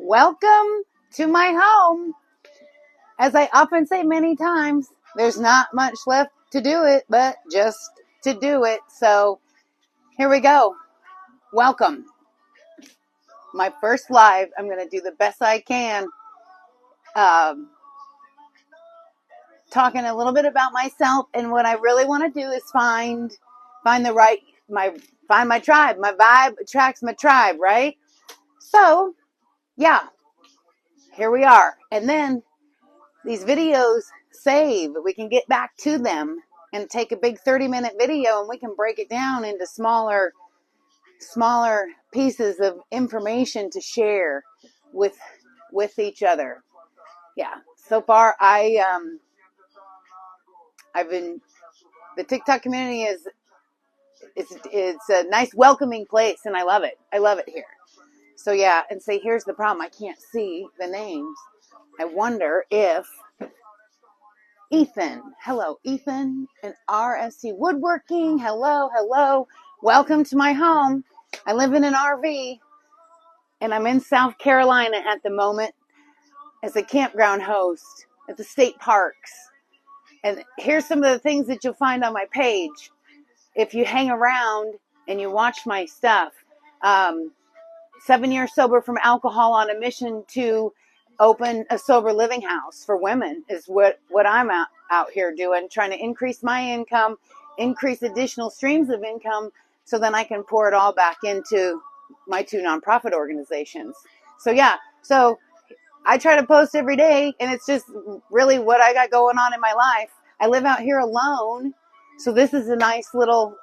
Welcome to my home. As I often say many times, there's not much left to do it, but just to do it. So here we go. Welcome. My first live. I'm going to do the best I can. Talking a little bit about myself, and what I really want to do is find my tribe. My vibe attracts my tribe, right? So, yeah, here we are. And then these videos save. We can get back to them and take a big 30-minute video, and we can break it down into smaller pieces of information to share with each other. Yeah. So far, the TikTok community it's a nice welcoming place, and I love it. I love it here. So yeah, and say here's the problem. I can't see the names. I wonder if Ethan. Hello, Ethan. And RSC Woodworking. Hello. Welcome to my home. I live in an RV, and I'm in South Carolina at the moment as a campground host at the state parks. And here's some of the things that you'll find on my page if you hang around and you watch my stuff. 7 years sober from alcohol, on a mission to open a sober living house for women is what I'm out here doing, trying to increase my income, increase additional streams of income, so then I can pour it all back into my 2 nonprofit organizations. So yeah, so I try to post every day, and it's just really what I got going on in my life. I live out here alone, so this is a nice little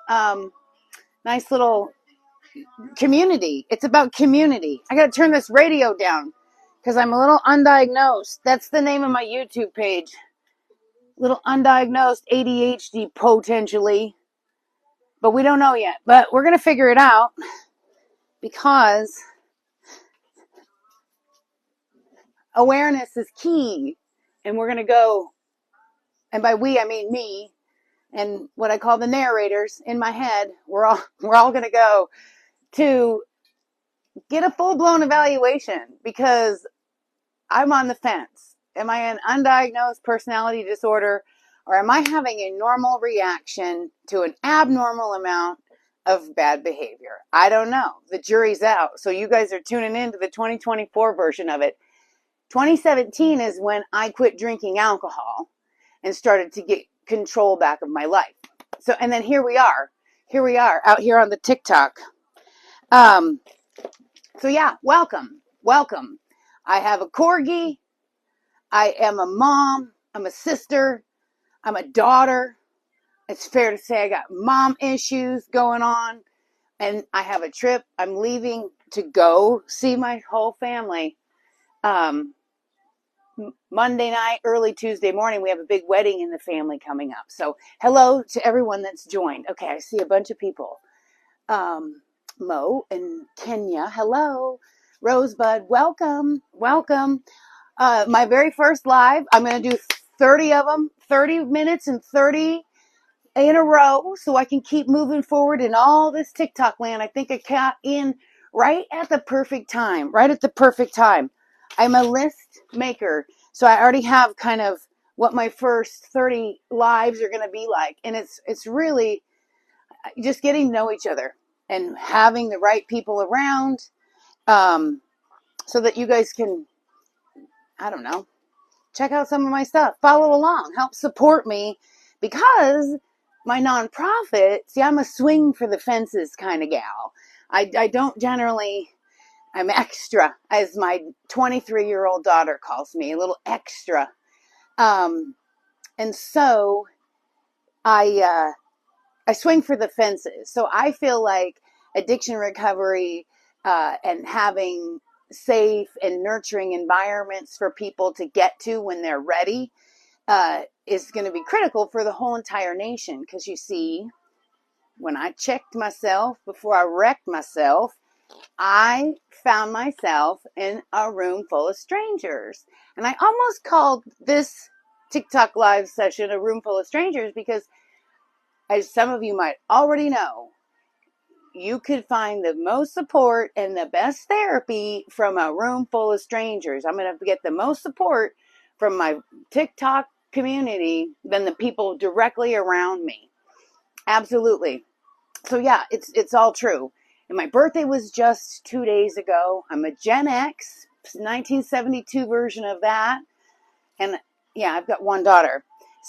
community. It's about community. I got to turn this radio down because I'm a little undiagnosed. That's the name of my YouTube page. Little undiagnosed ADHD potentially. But we don't know yet. But we're going to figure it out because awareness is key. And we're going to go, and by we, I mean me and what I call the narrators in my head. We're all going to go to get a full-blown evaluation, because I'm on the fence. Am I an undiagnosed personality disorder, or am I having a normal reaction to an abnormal amount of bad behavior? I don't know. The jury's out. So you guys are tuning in to the 2024 version of it. 2017 is when I quit drinking alcohol and started to get control back of my life. So, and then here we are out here on the TikTok. So yeah, welcome. I have a corgi. I am a mom. I'm a sister. I'm a daughter. It's fair to say I got mom issues going on. And I have a trip. I'm leaving to go see my whole family. Monday night, early Tuesday morning, we have a big wedding in the family coming up. So hello to everyone that's joined. Okay, I see a bunch of people. Mo and Kenya, hello. Rosebud, welcome. My very first live, I'm going to do 30 of them, 30 minutes and 30 in a row, so I can keep moving forward in all this TikTok land. I think I got in right at the perfect time. I'm a list maker, so I already have kind of what my first 30 lives are going to be like. And it's really just getting to know each other and having the right people around, so that you guys can, I don't know, check out some of my stuff, follow along, help support me, because my nonprofit, see, I'm a swing for the fences kind of gal. I don't generally, I'm extra, as my 23-year-old daughter calls me, a little extra. And so I swing for the fences. So I feel like addiction recovery, and having safe and nurturing environments for people to get to when they're ready, is going to be critical for the whole entire nation. Because you see, when I checked myself before I wrecked myself, I found myself in a room full of strangers. And I almost called this TikTok live session a room full of strangers, because, as some of you might already know, you could find the most support and the best therapy from a room full of strangers. I'm going to get the most support from my TikTok community than the people directly around me. Absolutely. So yeah, it's all true. And my birthday was just 2 days ago. I'm a Gen X, 1972 version of that. And yeah, I've got one daughter.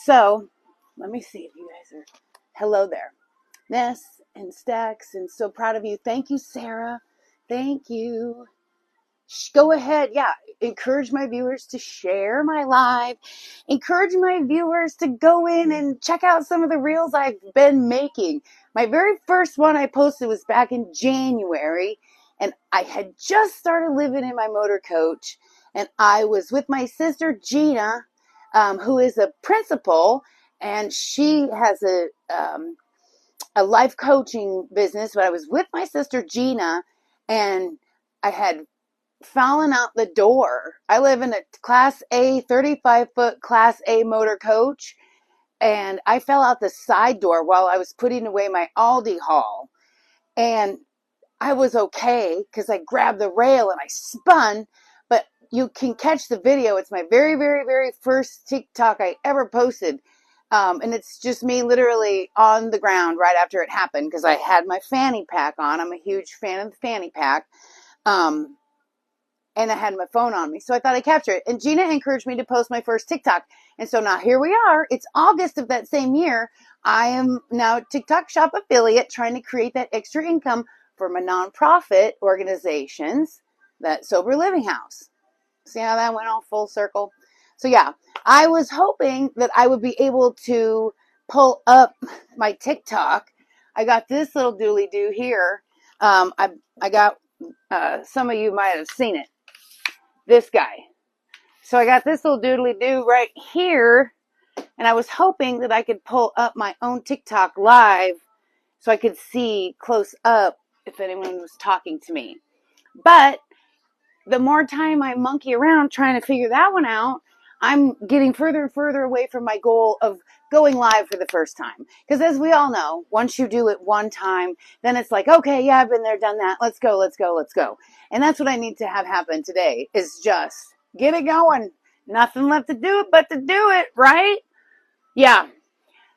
So let me see if you guys are, hello there. Ness and Stax, and so proud of you. Thank you, Sarah. Thank you. Go ahead. Yeah. Encourage my viewers to share my live. Encourage my viewers to go in and check out some of the reels I've been making. My very first one I posted was back in January, and I had just started living in my motor coach, and I was with my sister Gina, who is a principal, and she has a life coaching business. But I was with my sister Gina, and I had fallen out the door. I live in a Class A, 35-foot Class A motor coach, and I fell out the side door while I was putting away my Aldi haul. And I was okay because I grabbed the rail and I spun, but you can catch the video. It's my very, very, very first TikTok I ever posted. And it's just me literally on the ground right after it happened because I had my fanny pack on. I'm a huge fan of the fanny pack. And I had my phone on me. So I thought I'd capture it. And Gina encouraged me to post my first TikTok. And so now here we are. It's August of that same year. I am now a TikTok shop affiliate trying to create that extra income for my nonprofit organizations, that Sober Living House. See how that went all full circle? So yeah, I was hoping that I would be able to pull up my TikTok. I got this little dooley doo here. I got, some of you might have seen it. This guy. So I got this little doodly doo right here, and I was hoping that I could pull up my own TikTok live so I could see close up if anyone was talking to me. But the more time I monkey around trying to figure that one out, I'm getting further and further away from my goal of going live for the first time. Because as we all know, once you do it one time, then it's like, okay, yeah, I've been there, done that. Let's go, let's go, let's go. And that's what I need to have happen today, is just get it going. Nothing left to do but to do it, right? Yeah.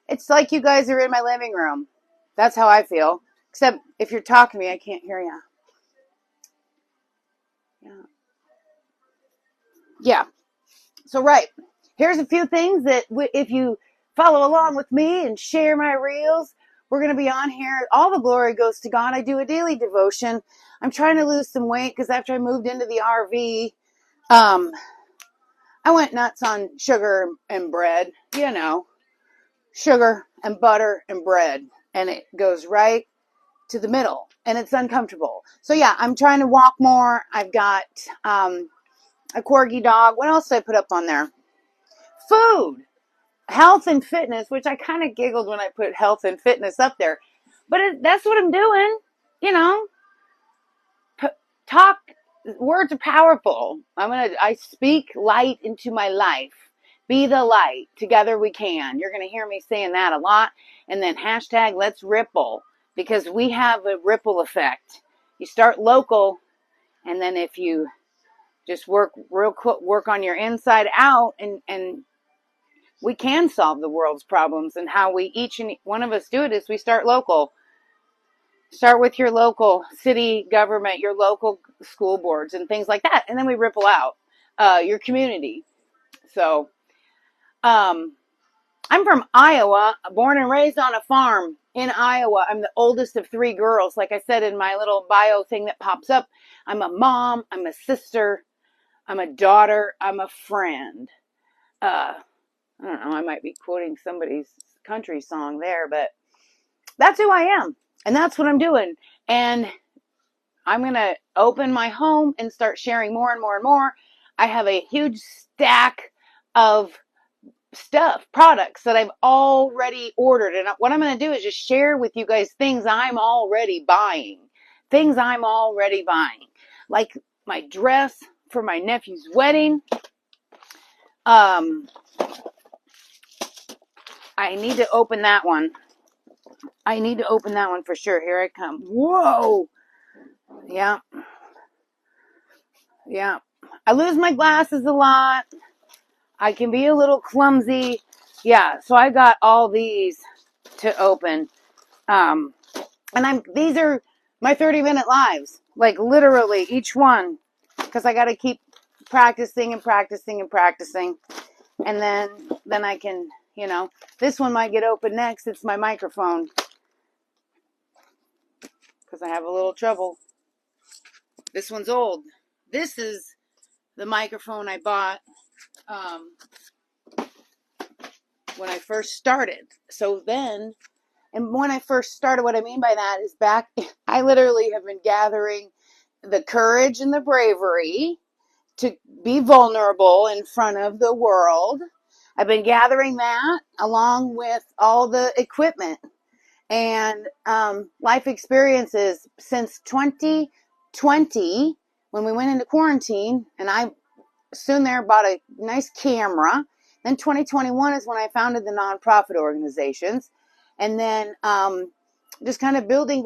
It's like you guys are in my living room. That's how I feel. Except if you're talking to me, I can't hear you. Yeah. So, right. Here's a few things that if you follow along with me and share my reels, we're going to be on here. All the glory goes to God. I do a daily devotion. I'm trying to lose some weight because after I moved into the RV, I went nuts on sugar and bread, sugar and butter and bread. And it goes right to the middle and it's uncomfortable. So yeah, I'm trying to walk more. I've got, a corgi dog. What else did I put up on there? Food, health and fitness, which I kind of giggled when I put health and fitness up there. But that's what I'm doing, talk. Words are powerful. I speak light into my life. Be the light. Together we can. You're going to hear me saying that a lot. And then hashtag let's ripple, because we have a ripple effect. You start local, and then if you just work on your inside out, and we can solve the world's problems. And how we each and one of us do it is we start local. Start with your local city government, your local school boards and things like that. And then we ripple out your community. So I'm from Iowa, born and raised on a farm in Iowa. I'm the oldest of 3 girls. Like I said in my little bio thing that pops up, I'm a mom, I'm a sister, I'm a daughter, I'm a friend. I don't know, I might be quoting somebody's country song there, but that's who I am. And that's what I'm doing. And I'm going to open my home and start sharing more and more and more. I have a huge stack of products that I've already ordered. And what I'm going to do is just share with you guys things I'm already buying. Like my dress for my nephew's wedding. I need to open that one. I need to open that one for sure. Here I come. Whoa. Yeah. Yeah. I lose my glasses a lot. I can be a little clumsy. Yeah. So I got all these to open. And these are my 30-minute lives. Like literally each one. Because I got to keep practicing and practicing and practicing. And then I can, this one might get open next. It's my microphone. Because I have a little trouble. This one's old. This is the microphone I bought when I first started. So then, and when I first started, what I mean by that is I literally have been gathering the courage and the bravery to be vulnerable in front of the world. I've been gathering that along with all the equipment and life experiences since 2020 when we went into quarantine, and I soon there bought a nice camera. Then 2021 is when I founded the nonprofit organizations, and then just kind of building.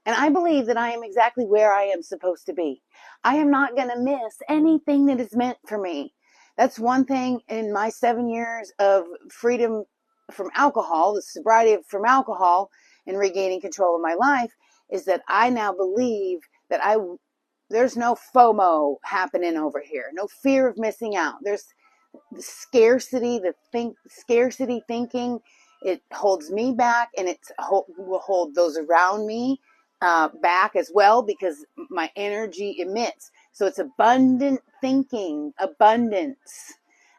And I believe that I am exactly where I am supposed to be. I am not going to miss anything that is meant for me. That's one thing in my 7 years of freedom from alcohol, the sobriety from alcohol, and regaining control of my life, is that I now believe that there's no FOMO happening over here. No fear of missing out. There's the scarcity, scarcity thinking. It holds me back, and it will hold those around me back as well, because my energy emits. So it's abundant thinking, abundance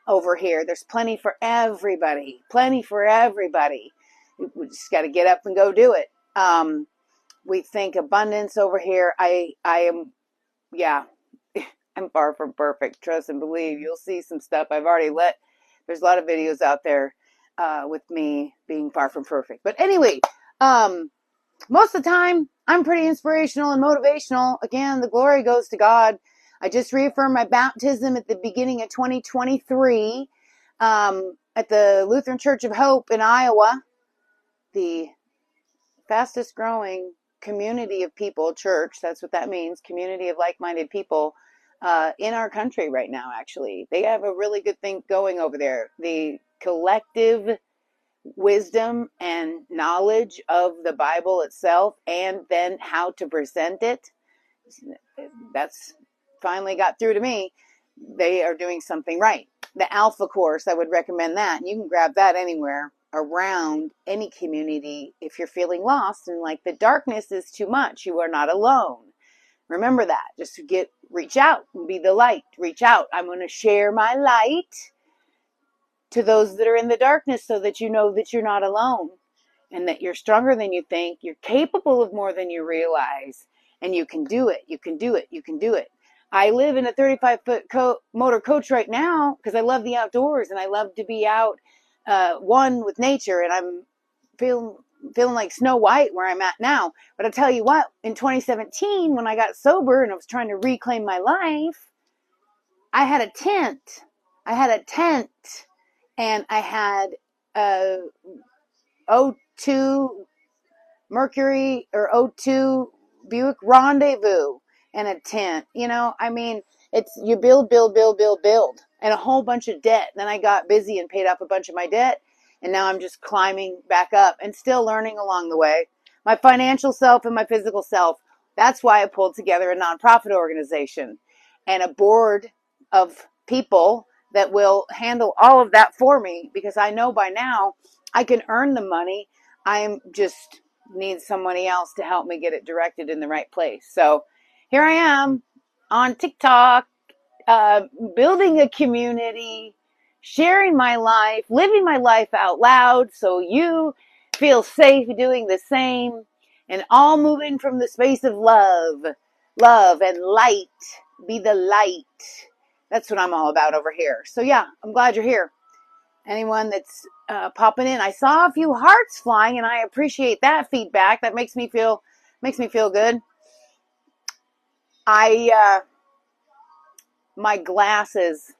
over here. There's plenty for everybody. Plenty for everybody. We just got to get up and go do it. We think abundance over here. I am. Yeah, I'm far from perfect. Trust and believe. You'll see some stuff I've already there's a lot of videos out there with me being far from perfect. But anyway, most of the time, I'm pretty inspirational and motivational. Again, the glory goes to God. I just reaffirmed my baptism at the beginning of 2023 at the Lutheran Church of Hope in Iowa, the fastest growing community of people, church, that's what that means, community of like-minded people in our country right now, actually. They have a really good thing going over there. The collective wisdom and knowledge of the Bible itself, and then how to present it, that's finally got through to me. They are doing something right. The Alpha course, I would recommend that. You can grab that anywhere around any community if you're feeling lost and like the darkness is too much. You are not alone. Remember that. Just reach out and be the light. Reach out. I'm going to share my light to those that are in the darkness so that you know that you're not alone and that you're stronger than you think. You're capable of more than you realize, and you can do it. You can do it. You can do it. I live in a 35-foot motor coach right now because I love the outdoors and I love to be out one with nature, and I'm feeling like Snow White where I'm at now. But I tell you what, in 2017, when I got sober and I was trying to reclaim my life, I had a tent. And I had O2 Mercury or O2 Buick Rendezvous and a tent. It's you build, and a whole bunch of debt. Then I got busy and paid off a bunch of my debt, and now I'm just climbing back up and still learning along the way. My financial self and my physical self. That's why I pulled together a nonprofit organization and a board of people that will handle all of that for me, because I know by now I can earn the money. I just need somebody else to help me get it directed in the right place. So here I am on TikTok, building a community, sharing my life, living my life out loud so you feel safe doing the same, and all moving from the space of love and light. Be the light. That's what I'm all about over here. So yeah, I'm glad you're here. Anyone that's popping in, I saw a few hearts flying, and I appreciate that feedback. That makes me feel good. My glasses,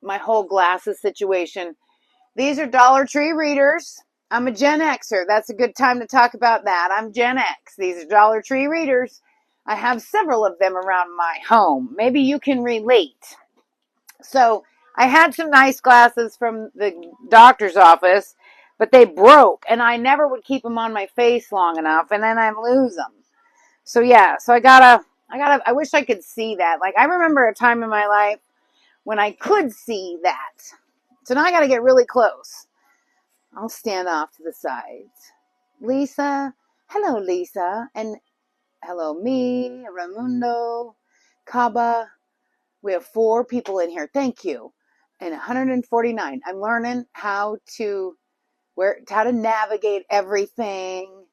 my whole glasses situation. These are Dollar Tree readers. I'm a Gen Xer. That's a good time to talk about that. I'm Gen X. These are Dollar Tree readers. I have several of them around my home. Maybe you can relate. So I had some nice glasses from the doctor's office, but they broke, and I never would keep them on my face long enough, and then I'd lose them. So yeah, so I wish I could see that. Like, I remember a time in my life when I could see that. So now I gotta get really close. I'll stand off to the sides. Lisa, hello Lisa, and hello me, Raimundo, Kaba. We have 4 people in here. Thank you. And 149. I'm learning how to navigate everything.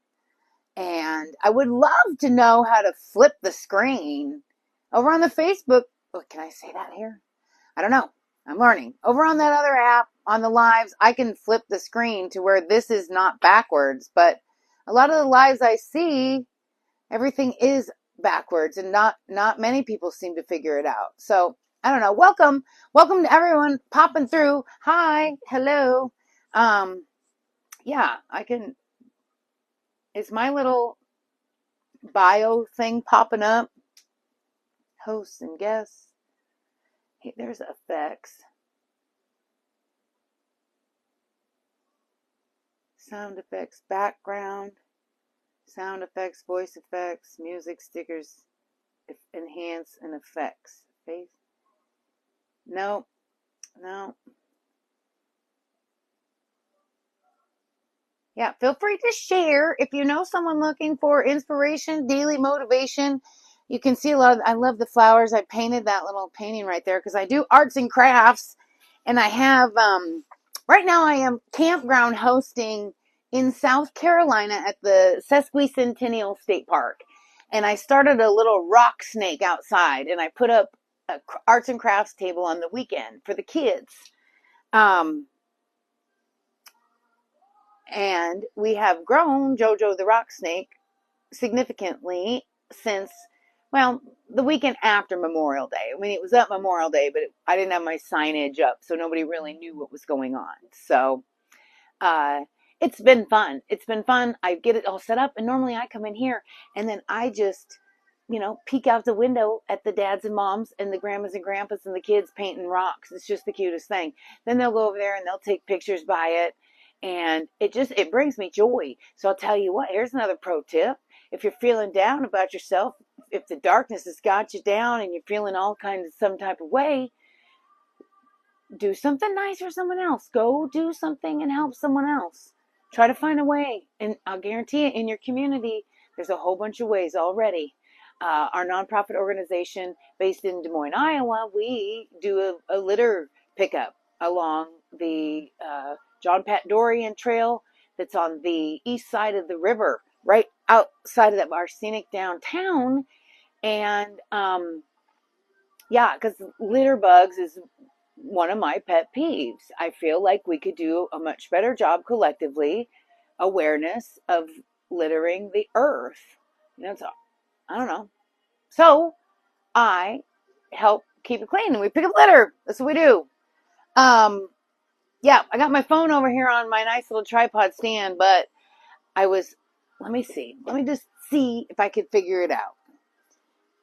And I would love to know how to flip the screen. Over on the Facebook, can I say that here? I don't know. I'm learning. Over on that other app, on the lives, I can flip the screen to where this is not backwards. But a lot of the lives I see, everything is backwards, and not many people seem to figure it out. So I don't know. Welcome to everyone popping through. Hi, hello. Yeah, I can. Is my little bio thing popping up? Hosts and guests. Hey, there's effects. Sound effects, background, sound effects, voice effects, music, stickers, enhance, and effects. Face. No. Yeah, feel free to share. If you know someone looking for inspiration, daily motivation, you can see a lot of, I love the flowers. I painted that little painting right there because I do arts and crafts. And I have, right now I am campground hosting in South Carolina at the Sesquicentennial State Park. And I started a little rock snake outside, and I put up an arts and crafts table on the weekend for the kids. And we have grown Jojo the rock snake significantly since, well, the weekend after Memorial Day. I mean, it was up Memorial Day, but I didn't have my signage up, so nobody really knew what was going on. So it's been fun. It's been fun. I get it all set up, and normally I come in here, and then I just, peek out the window at the dads and moms and the grandmas and grandpas and the kids painting rocks. It's just the cutest thing. Then they'll go over there and they'll take pictures by it. And it brings me joy. So I'll tell you what, here's another pro tip. If you're feeling down about yourself, if the darkness has got you down and you're feeling all kinds of some type of way, do something nice for someone else. Go do something and help someone else. Try to find a way. And I'll guarantee you, in your community, there's a whole bunch of ways already. Our nonprofit organization based in Des Moines, Iowa, we do a litter pickup along the John Pat Dorian Trail that's on the east side of the river, right outside of our scenic downtown. And yeah, because litter bugs is one of my pet peeves. I feel like we could do a much better job collectively, awareness of littering the earth. I don't know. So I help keep it clean, and we pick up litter. That's what we do. Yeah, I got my phone over here on my nice little tripod stand, but let me see. Let me just see if I could figure it out.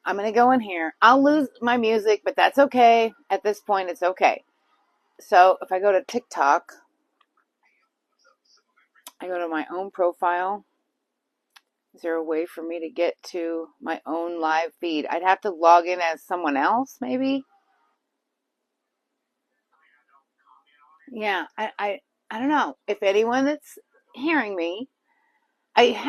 I'm going to go in here. I'll lose my music, but that's okay. At this point, it's okay. So if I go to TikTok, I go to my own profile. Is there a way for me to get to my own live feed? I'd have to log in as someone else, maybe. Yeah, I don't know if anyone that's hearing me. I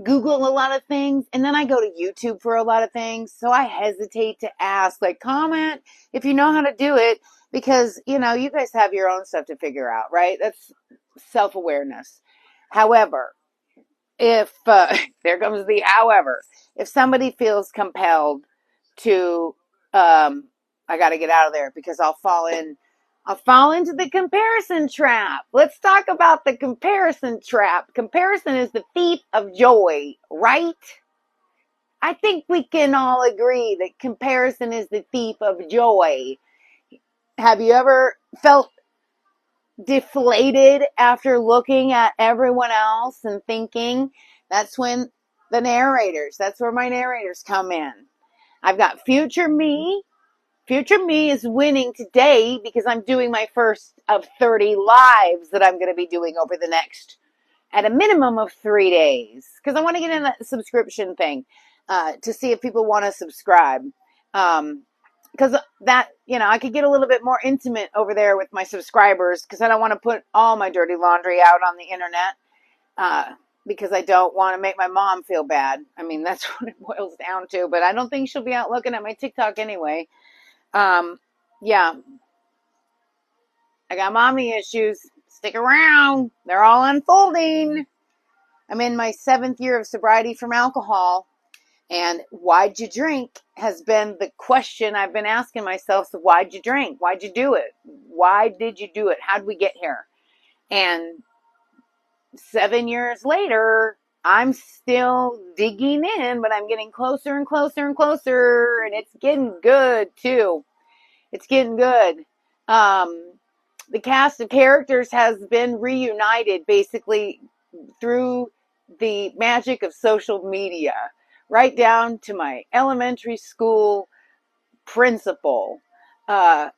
Google a lot of things, and then I go to YouTube for a lot of things. So I hesitate to ask, like, comment if you know how to do it, because, you guys have your own stuff to figure out, right? That's self-awareness. However, if, there comes the however, if somebody feels compelled to, I got to get out of there because I'll fall into the comparison trap. Let's talk about the comparison trap. Comparison is the thief of joy, right? I think we can all agree that comparison is the thief of joy. Have you ever felt deflated after looking at everyone else and thinking, that's when that's where my narrators come in. I've got future me. Future me is winning today because I'm doing my first of 30 lives that I'm going to be doing over the next, at a minimum of 3 days. Because I want to get in that subscription thing to see if people want to subscribe. Because that, I could get a little bit more intimate over there with my subscribers because I don't want to put all my dirty laundry out on the internet because I don't want to make my mom feel bad. I mean, that's what it boils down to. But I don't think she'll be out looking at my TikTok anyway. Yeah, I got mommy issues. Stick around. They're all unfolding. I'm in my 7th year of sobriety from alcohol. And why'd you drink has been the question I've been asking myself. So why'd you drink? Why'd you do it? Why did you do it? How'd we get here? And 7 years later, I'm still digging in, but I'm getting closer and closer and closer. And it's getting good too. It's getting good. The cast of characters has been reunited basically through the magic of social media, right down to my elementary school principal. I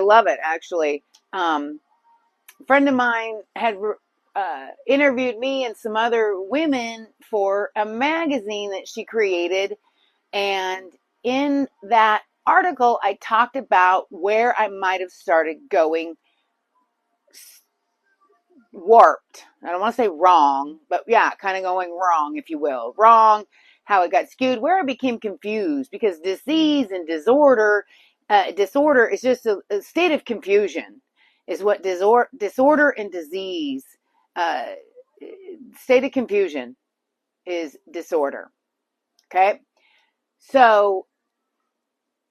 love it, actually. A friend of mine had interviewed me and some other women for a magazine that she created, and in that article, I talked about where I might have started going warped. I don't want to say wrong, but yeah, kind of going wrong, if you will. Wrong, how it got skewed, where I became confused because disease and disorder is just a state of confusion, is what disorder and disease, state of confusion is disorder. Okay. So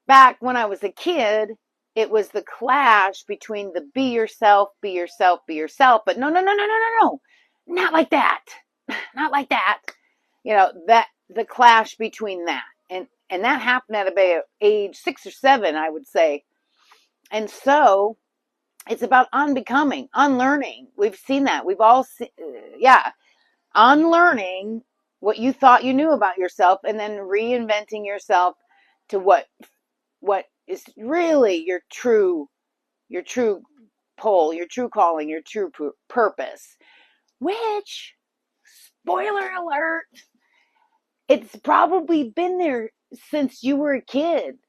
back when I was a kid, it was the clash between the be yourself, be yourself, be yourself. But no. Not like that. Not like that. That the clash between that. And that happened at about age 6 or 7, I would say. And so it's about unbecoming, unlearning. We've seen that. We've all seen, unlearning what you thought you knew about yourself and then reinventing yourself to what is really your true pull, your true calling, your true purpose, which, spoiler alert, it's probably been there since you were a kid.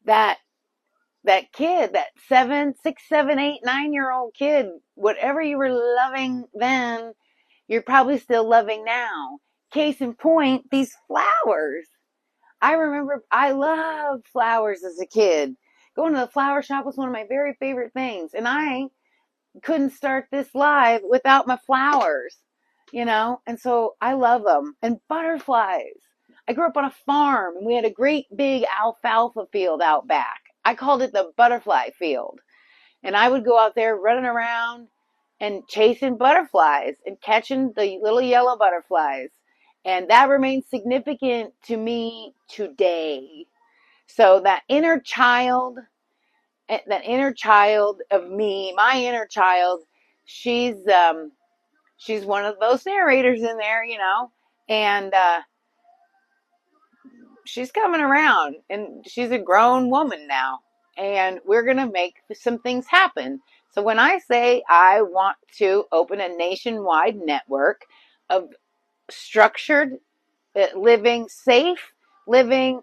That kid, that 6, 7, 8, 9-year-old kid, whatever you were loving then, you're probably still loving now. Case in point, these flowers. I remember I loved flowers as a kid. Going to the flower shop was one of my very favorite things. And I couldn't start this live without my flowers, And so I love them. And butterflies. I grew up on a farm and we had a great big alfalfa field out back. I called it the butterfly field. And I would go out there running around and chasing butterflies and catching the little yellow butterflies. And that remains significant to me today. So that inner child of me, my inner child, she's one of those narrators in there, and she's coming around, and she's a grown woman now, and we're going to make some things happen. So when I say I want to open a nationwide network of structured living, safe living,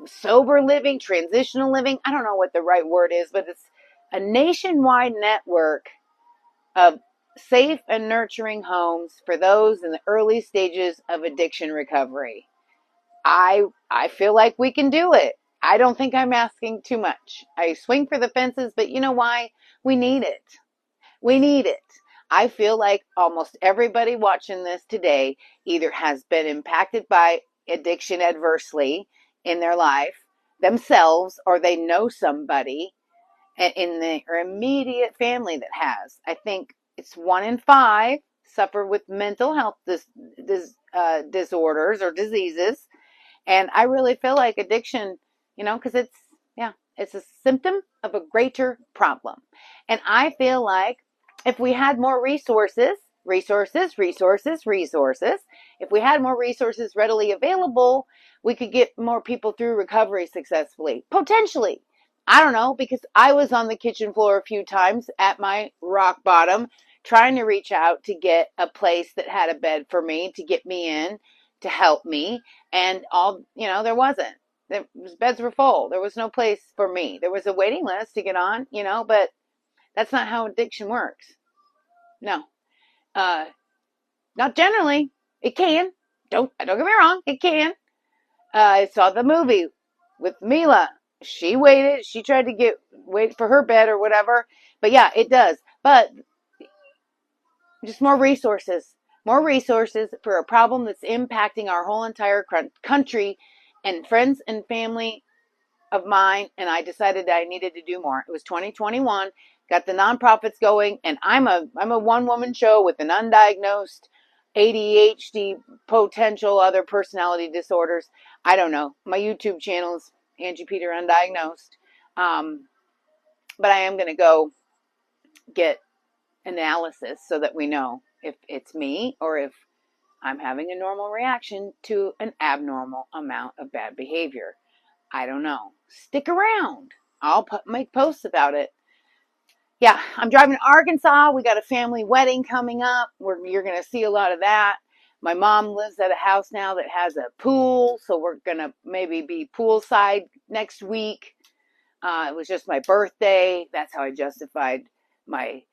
sober living, transitional living, I don't know what the right word is, but it's a nationwide network of safe and nurturing homes for those in the early stages of addiction recovery. I feel like we can do it. I don't think I'm asking too much. I swing for the fences, but you know why? We need it. We need it. I feel like almost everybody watching this today either has been impacted by addiction adversely in their life themselves, or they know somebody in their immediate family that has. I think it's 1 in 5 suffer with mental health disorders or diseases. And I really feel like addiction, because It's a symptom of a greater problem. And I feel like if we had more resources, if we had more resources readily available, we could get more people through recovery successfully. Potentially. I don't know, because I was on the kitchen floor a few times at my rock bottom trying to reach out to get a place that had a bed for me, to get me in, to help me. And there wasn't. The beds were full. There was no place for me. There was a waiting list to get on, but that's not how addiction works. No. Not generally. It can. Don't get me wrong. It can. I saw the movie with Mila. She waited. She tried to wait for her bed or whatever. But yeah, it does. But just more resources. More resources for a problem that's impacting our whole entire country and friends and family of mine. And I decided that I needed to do more. It was 2021. Got the nonprofits going, and I'm a one-woman show with an undiagnosed ADHD, potential other personality disorders. I don't know. My YouTube channel is Angie Peter Undiagnosed. But I am going to go get analysis so that we know if it's me or if I'm having a normal reaction to an abnormal amount of bad behavior. I don't know. Stick around. I'll make posts about it. Yeah, I'm driving to Arkansas. We got a family wedding coming up. You're going to see a lot of that. My mom lives at a house now that has a pool, so we're going to maybe be poolside next week. It was just my birthday. That's how I justified my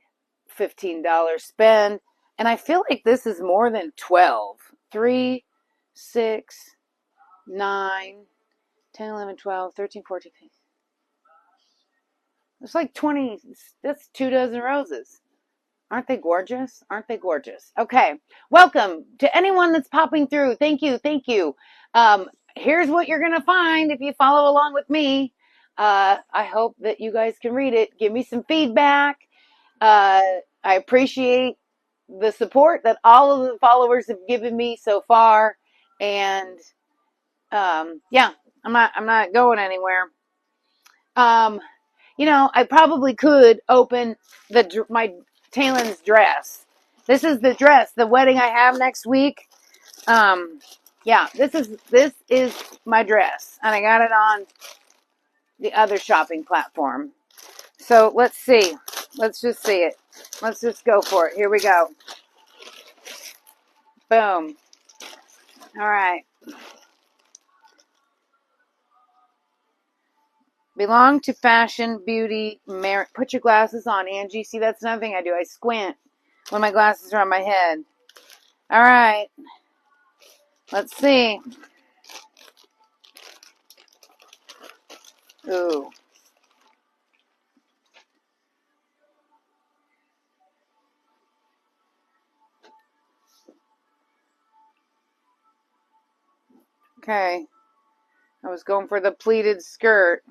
$15 spend. And I feel like this is more than 12. 3, 6, 9, 10, 11, 12, 13, 14, 15. It's like 20. That's 2 dozen roses. Aren't they gorgeous? Aren't they gorgeous? Okay. Welcome to anyone that's popping through. Thank you. Thank you. Here's what you're going to find if you follow along with me. I hope that you guys can read it. Give me some feedback. I appreciate the support that all of the followers have given me so far. And, yeah, I'm not going anywhere. I probably could open my Taylor's dress. This is the dress, the wedding I have next week. Yeah, this is my dress, and I got it on the other shopping platform. So let's see. Let's just see it. Let's just go for it. Here we go. Boom. All right. Belong to fashion, beauty, merit. Put your glasses on, Angie. See, that's another thing I do. I squint when my glasses are on my head. All right. Let's see. Ooh. Okay. I was going for the pleated skirt.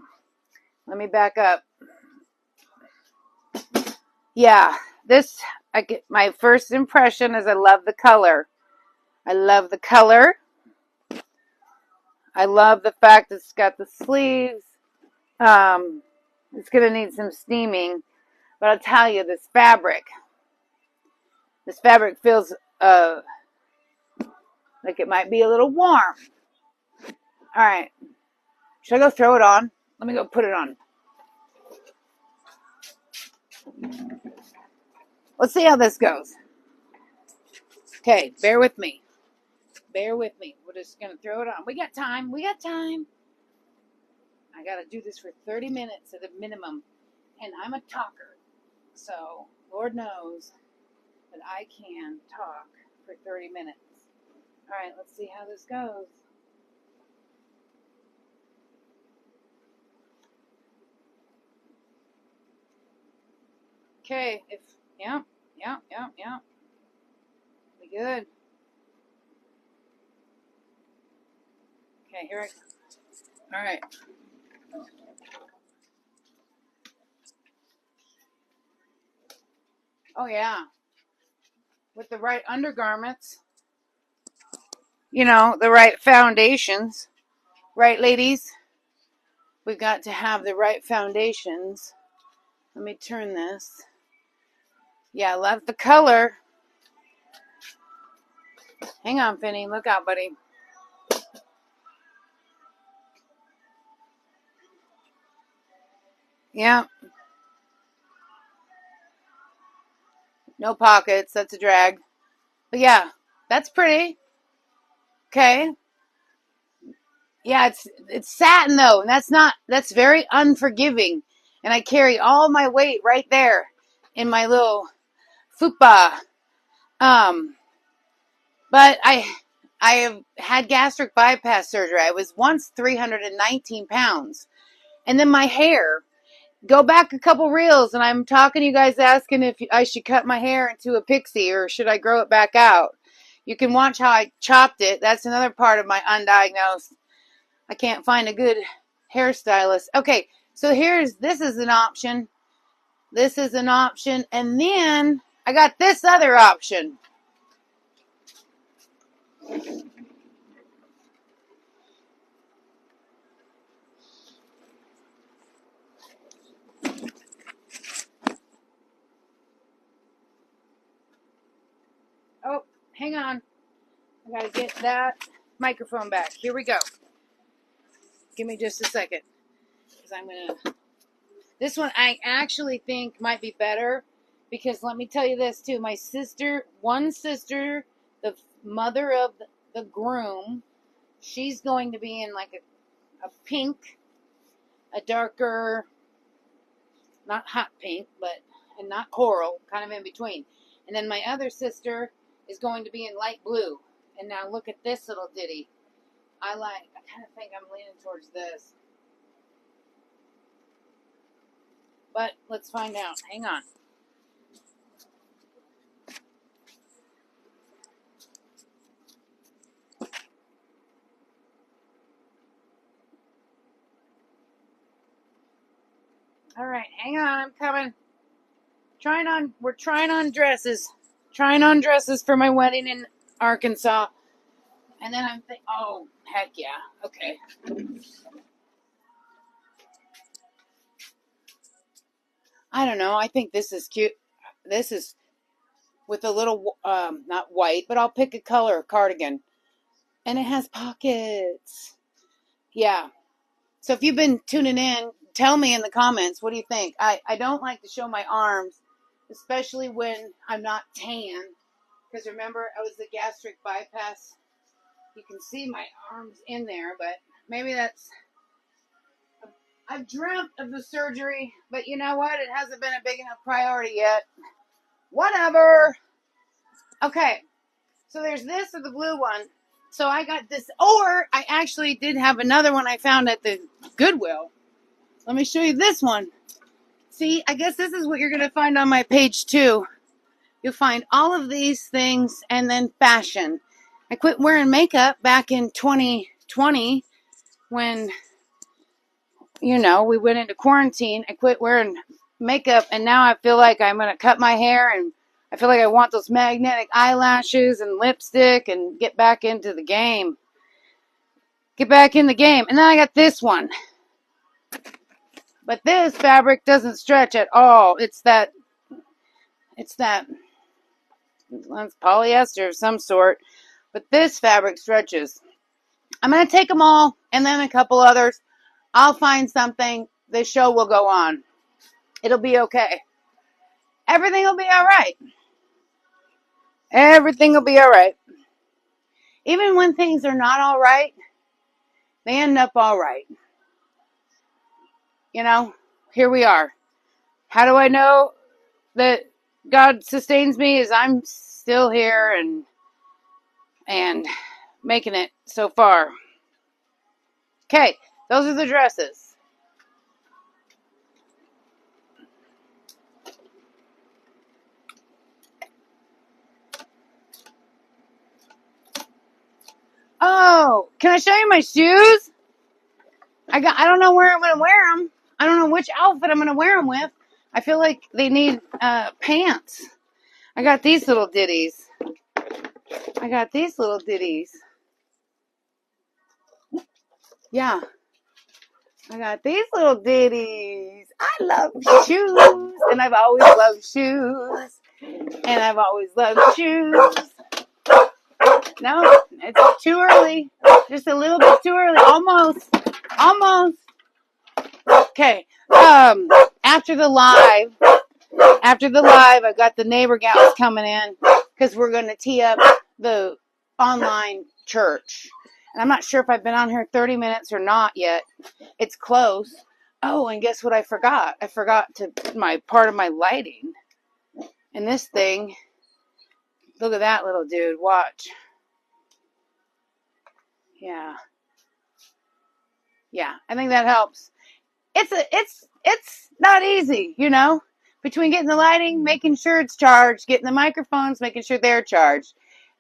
Let me back up. Yeah, my first impression is I love the color. I love the color. I love the fact that it's got the sleeves. It's going to need some steaming. But I'll tell you, this fabric feels like it might be a little warm. All right. Should I go throw it on? Let me go put it on. Let's see how this goes. Okay, bear with me. Bear with me. We're just going to throw it on. We got time. I got to do this for 30 minutes at a minimum. And I'm a talker. So, Lord knows that I can talk for 30 minutes. All right, let's see how this goes. Okay, yeah. We good. Okay, here I go. All right. Oh, yeah. With the right undergarments, the right foundations, right, ladies? we've got to have the right foundations. Let me turn this. Yeah, I love the color. Hang on, Finny. Look out, buddy. Yeah. No pockets. That's a drag. But yeah, that's pretty. Okay. Yeah, it's satin though, and that's very unforgiving. And I carry all my weight right there in my little fupa. But I have had gastric bypass surgery. I was once 319 pounds. And then my hair, go back a couple reels, and I'm talking to you guys asking if I should cut my hair into a pixie or should I grow it back out. You can watch how I chopped it. That's another part of my undiagnosed. I can't find a good hairstylist. Okay, so this is an option. This is an option. And then I got this other option. Oh, hang on. I gotta get that microphone back. Here we go. Give me just a second. Because this one I actually think might be better. Because let me tell you this too. My sister, the mother of the groom, she's going to be in like a pink, a darker, not hot pink, and not coral, kind of in between. And then my other sister is going to be in light blue. And now look at this little ditty. I kind of think I'm leaning towards this. But let's find out. Hang on. All right, hang on. I'm coming. We're trying on dresses. Trying on dresses for my wedding in Arkansas. And then I'm thinking, oh, heck yeah. Okay. I don't know. I think this is cute. This is with a little, not white, but I'll pick a color cardigan. And it has pockets. Yeah. So if you've been tuning in, tell me in the comments, what do you think? I don't like to show my arms, especially when I'm not tan. Because remember, I was the gastric bypass. You can see my arms in there, but maybe I've dreamt of the surgery, but you know what? It hasn't been a big enough priority yet. Whatever. Okay, so there's this or the blue one. So I got this, or I actually did have another one I found at the Goodwill. Let me show you this one. See, I guess this is what you're going to find on my page too. You'll find all of these things and then fashion. I quit wearing makeup back in 2020 when, we went into quarantine. I quit wearing makeup, and now I feel like I'm going to cut my hair, and I feel like I want those magnetic eyelashes and lipstick and get back into the game. Get back in the game. And then I got this one. But this fabric doesn't stretch at all. It's polyester of some sort. But this fabric stretches. I'm going to take them all and then a couple others. I'll find something. The show will go on. It'll be okay. Everything will be all right. Everything will be all right. Even when things are not all right, they end up all right. Here we are. How do I know that God sustains me? Is I'm still here and making it so far. Okay, those are the dresses. Oh, can I show you my shoes? I don't know where I'm going to wear them. I don't know which outfit I'm going to wear them with. I feel like they need pants. I got these little ditties. Yeah. I got these little ditties. I love shoes, and I've always loved shoes, and I've always loved shoes. No, it's too early. Just a little bit too early. Almost. Almost. Okay. After the live, I've got the neighbor gals coming in because we're going to tee up the online church. And I'm not sure if I've been on here 30 minutes or not yet. It's close. Oh, and guess what I forgot? I forgot to my part of my lighting. And this thing, look at that little dude. Watch. Yeah. Yeah, I think that helps. It's not easy, you know, between getting the lighting, making sure it's charged, getting the microphones, making sure they're charged,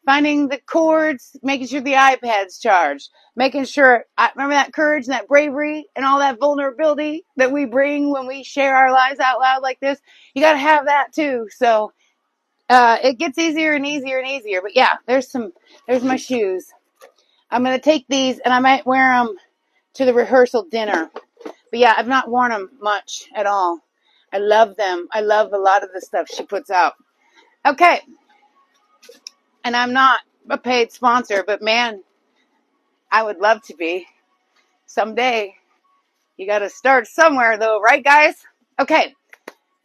finding the cords, making sure the iPad's charged, making sure, I remember that courage and that bravery and all that vulnerability that we bring when we share our lives out loud like this. You got to have that too. So, it gets easier and easier and easier. But yeah, there's my shoes. I'm going to take these and I might wear them to the rehearsal dinner. But yeah, I've not worn them much at all. I love them. I love a lot of the stuff she puts out. Okay. And I'm not a paid sponsor, but man, I would love to be. Someday. You got to start somewhere though, right guys? Okay.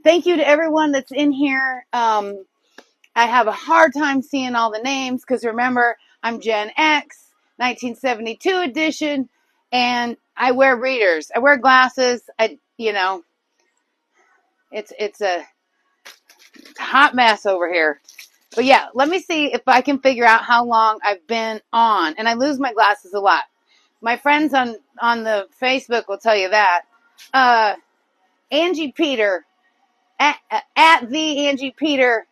Thank you to everyone that's in here. I have a hard time seeing all the names because remember, I'm Gen X, 1972 edition, and I wear readers. I wear glasses. It's a hot mess over here. But yeah, let me see if I can figure out how long I've been on. And I lose my glasses a lot. My friends on the Facebook will tell you that. Angie Peter, at the Angie Peter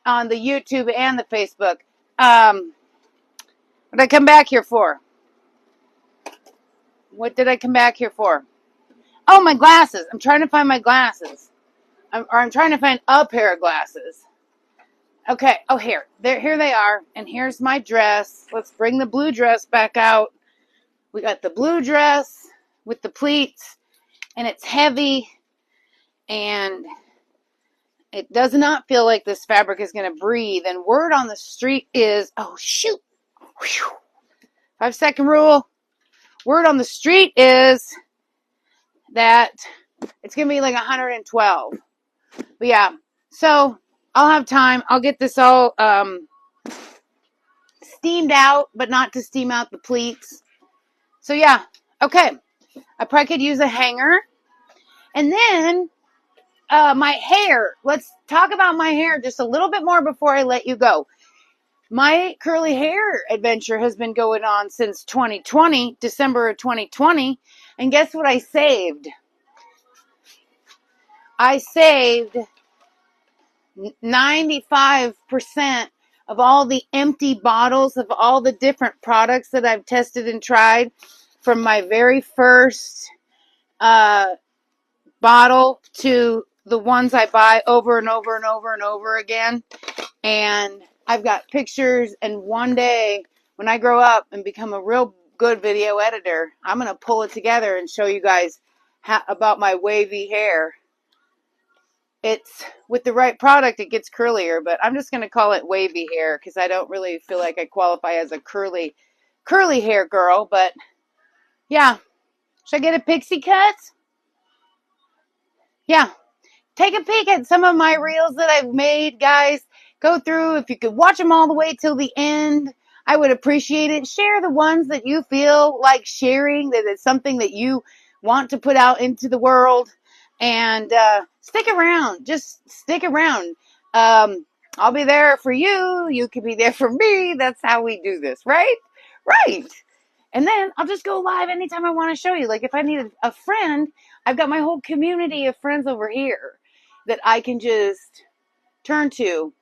on the YouTube and the Facebook. What did I come back here for? What did I come back here for? Oh, my glasses. I'm trying to find my glasses. I'm trying to find a pair of glasses. Okay. Oh, here they are. And here's my dress. Let's bring the blue dress back out. We got the blue dress with the pleats, and it's heavy, and it does not feel like this fabric is going to breathe. And word on the street is, oh, shoot. 5-second rule. Word on the street is that it's going to be like 112. But yeah, so I'll have time. I'll get this all steamed out, but not to steam out the pleats. So yeah, okay. I probably could use a hanger. And then my hair. Let's talk about my hair just a little bit more before I let you go. My curly hair adventure has been going on since 2020, December of 2020. And guess what I saved? I saved 95% of all the empty bottles of all the different products that I've tested and tried from my very first bottle to the ones I buy over and over and over and over again. And I've got pictures, and one day when I grow up and become a real good video editor, I'm going to pull it together and show you guys about my wavy hair. It's with the right product, it gets curlier, but I'm just going to call it wavy hair because I don't really feel like I qualify as a curly hair girl. But yeah, should I get a pixie cut? Yeah, take a peek at some of my reels that I've made, guys. Go through. If you could watch them all the way till the end, I would appreciate it. Share the ones that you feel like sharing, that it's something that you want to put out into the world. And stick around. Just stick around. I'll be there for you. You can be there for me. That's how we do this, right? Right. And then I'll just go live anytime I want to show you. Like if I need a friend, I've got my whole community of friends over here that I can just turn to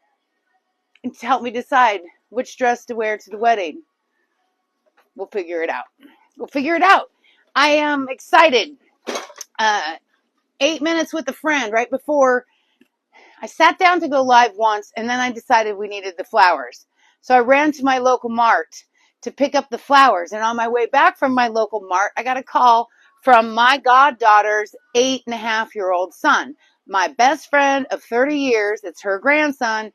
and to help me decide which dress to wear to the wedding. We'll figure it out. I am excited. 8 minutes with a friend right before I sat down to go live once, and then I decided we needed the flowers. So I ran to my local mart to pick up the flowers. And on my way back from my local mart, I got a call from my goddaughter's 8.5-year-old son. My best friend of 30 years, it's her grandson.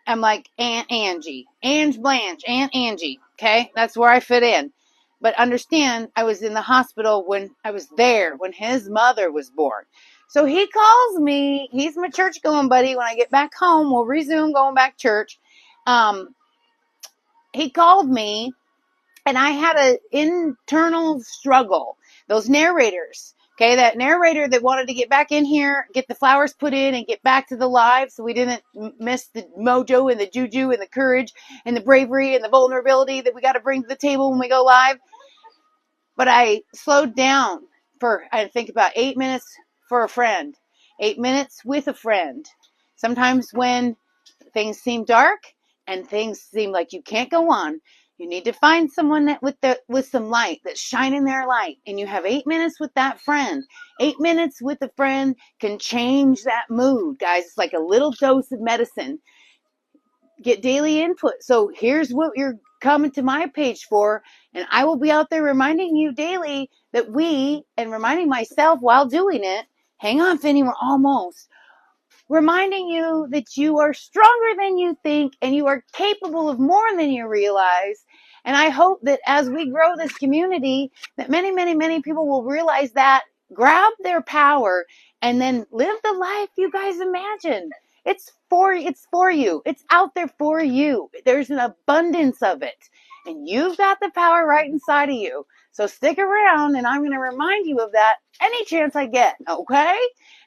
I'm like Aunt Angie, Ange Blanche, Aunt Angie. Okay, that's where I fit in. But understand, I was in the hospital when I was there when his mother was born. So he calls me. He's my church going buddy. When I get back home, we'll resume going back to church. He called me, and I had an internal struggle. Those narrators, okay, that narrator that wanted to get back in here, get the flowers put in, and get back to the live so we didn't miss the mojo and the juju and the courage and the bravery and the vulnerability that we got to bring to the table when we go live. But I slowed down for, I think, about 8 minutes for a friend, 8 minutes with a friend. Sometimes when things seem dark and things seem like you can't go on, you need to find someone that with some light, that's shining their light, and you have 8 minutes with that friend. 8 minutes with a friend can change that mood, guys. It's like a little dose of medicine. Get daily input. So here's what you're coming to my page for, and I will be out there reminding you daily that and reminding myself while doing it. Hang on, Finny, we're almost. Reminding you that you are stronger than you think and you are capable of more than you realize. And I hope that as we grow this community, that many, many, many people will realize that, grab their power, and then live the life you guys imagine. It's for you. It's out there for you. There's an abundance of it. And you've got the power right inside of you. So stick around, and I'm going to remind you of that any chance I get, okay?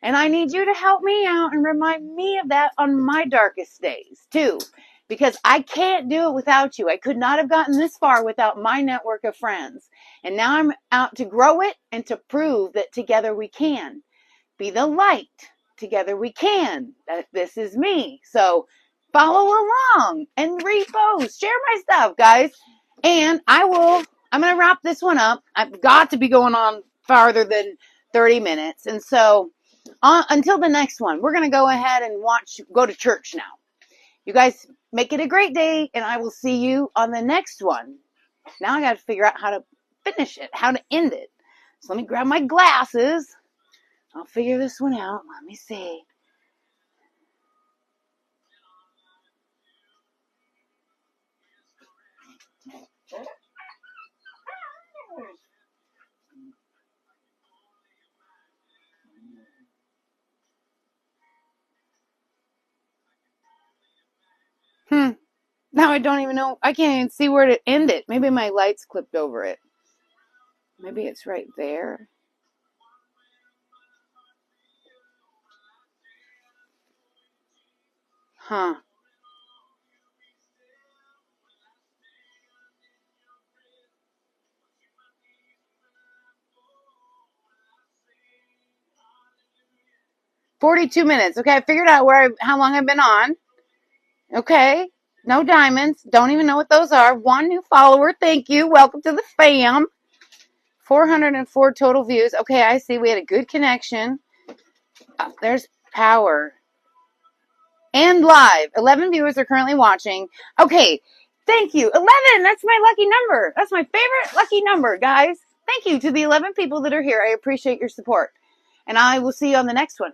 And I need you to help me out and remind me of that on my darkest days, too. Because I can't do it without you. I could not have gotten this far without my network of friends. And now I'm out to grow it and to prove that together we can. Be the light. Together we can. This is me. So follow along and repost. Share my stuff, guys. And I'm going to wrap this one up. I've got to be going on farther than 30 minutes. And so until the next one, we're going to go ahead and go to church now. You guys make it a great day, and I will see you on the next one. Now I got to figure out how to finish it, how to end it. So let me grab my glasses. I'll figure this one out. Let me see. Now I don't even know. I can't even see where to end it. Maybe my lights clipped over it. Maybe it's right there. Huh. "42 minutes. Okay, I figured out how long I've been on. Okay. No diamonds. Don't even know what those are. 1 new follower. Thank you. Welcome to the fam. 404 total views. Okay, I see. We had a good connection. There's power. And live. 11 viewers are currently watching. Okay. Thank you. 11. That's my lucky number. That's my favorite lucky number, guys. Thank you to the 11 people that are here. I appreciate your support. And I will see you on the next one.